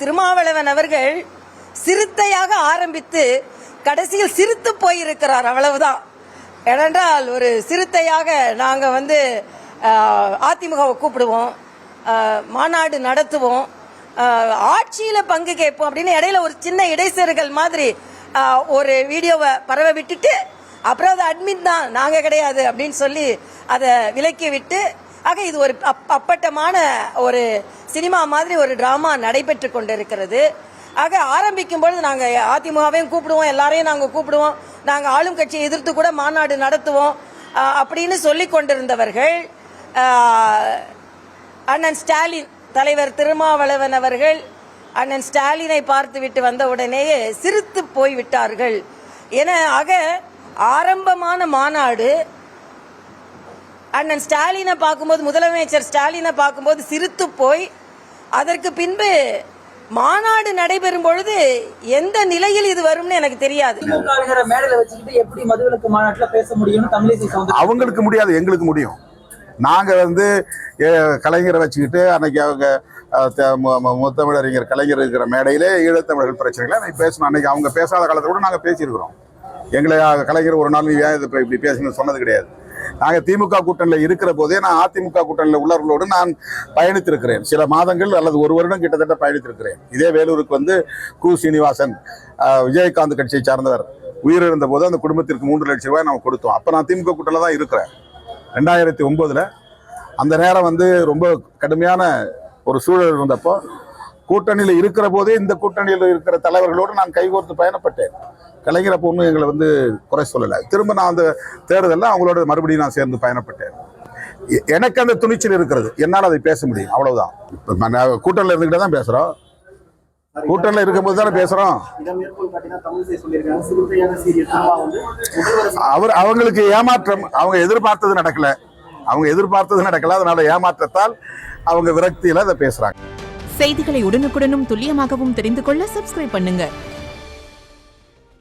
திருமாவளவன் அவர்கள் சிறுத்தையாக ஆரம்பித்து கடைசியில் சிரித்து போயிருக்கிறார், அவ்வளவுதான். ஏனென்றால் ஒரு சிறுத்தையாக நாங்கள் அதிமுகவை கூப்பிடுவோம், மாநாடு நடத்துவோம், ஆட்சியில் பங்கு கேட்போம் அப்படின்னு இடையில ஒரு சின்ன இடைசேறுகள் மாதிரி ஒரு வீடியோவை பரவ விட்டுட்டு அப்புறம் அது அட்மிட் தான், நாங்கள் கிடையாது அப்படின்னு சொல்லி அதை விலக்கி விட்டு, ஆக இது ஒரு அப்பட்டமான ஒரு சினிமா மாதிரி ஒரு டிராமா நடைபெற்று கொண்டிருக்கிறது. ஆக ஆரம்பிக்கும் பொழுது நாங்கள் அதிமுகவையும் கூப்பிடுவோம், எல்லாரையும் நாங்கள் கூப்பிடுவோம், நாங்கள் ஆளும் கட்சியை எதிர்த்து கூட மாநாடு நடத்துவோம் அப்படின்னு சொல்லி கொண்டிருந்தவர்கள் அண்ணன் ஸ்டாலின், தலைவர் திருமாவளவன் அவர்கள் அண்ணன் ஸ்டாலினை பார்த்துவிட்டு வந்த உடனேயே சிரித்து போய்விட்டார்கள். என ஆக ஆரம்பமான மாநாடு அண்ணன் ஸ்டாலினை பார்க்கும்போது, முதலமைச்சர் ஸ்டாலினை பார்க்கும்போது சிரித்து போய், அதற்கு பின்பு மாநாடு நடைபெறும் பொழுது எந்த நிலையில் இது வரும்னு எனக்கு தெரியாது. அவங்களுக்கு முடியாது, எங்களுக்கு முடியும். நாங்க கலைஞரை வச்சுக்கிட்டு அன்னைக்கு அவங்க முத்தமிழறிஞர் கலைஞர் இருக்கிற மேடையிலே ஈழத்தமிழர்கள் பிரச்சனைகளை அன்னைக்கு பேசணும். அன்னைக்கு அவங்க பேசாத காலத்தை கூட நாங்கள் பேசியிருக்கிறோம். எங்களை கலைஞர் ஒரு நாள் நீ ஏன் இப்படி பேசணும்னு சொன்னது கிடையாது. நாங்கள் திமுக கூட்டணியில் இருக்கிற போதே நான் அதிமுக கூட்டணியில் உள்ளவர்களோடு நான் பயணித்திருக்கிறேன். சில மாதங்கள் அல்லது ஒரு வருடம் கிட்டத்தட்ட பயணித்திருக்கிறேன். இதே வேலூருக்கு கு சீனிவாசன் விஜயகாந்த் கட்சியை சார்ந்தவர் உயிரிழந்த போது அந்த குடும்பத்திற்கு 3 லட்சம் ரூபாய் நம்ம கொடுத்தோம். அப்போ நான் திமுக கூட்டணியில் தான் இருக்கிறேன். 2009 அந்த நேரம் ரொம்ப கடுமையான ஒரு சூழல் இருந்தப்போ கூட்டணியில் இருக்கிற போதே இந்த கூட்டணியில் இருக்கிற தலைவர்களோடு நான் கைகோர்த்து பயணப்பட்டேன். கலைஞர் அப்போ ஒன்றும் எங்களை குறை சொல்லலை. திரும்ப நான் அந்த தேர்தலில் அவங்களோட மறுபடியும் நான் சேர்ந்து பயணப்பட்டேன். எனக்கு அந்த துணிச்சல் இருக்கிறது, என்னால் அதை பேச முடியும், அவ்வளவுதான். கூட்டணியில் இருந்துகிட்டே தான் பேசுகிறோம், கூட்டணியில் இருக்கும்போது தானே பேசுகிறோம். அவங்களுக்கு ஏமாற்றம், அவங்க எதிர்பார்த்தது நடக்கல, அதனால ஏமாற்றத்தால் அவங்க விரக்தியில அதை பேசுறாங்க. செய்திகளை உடனுக்குடனும் துல்லியமாகவும் தெரிந்து கொள்ள சப்ஸ்கிரைப் பண்ணுங்க.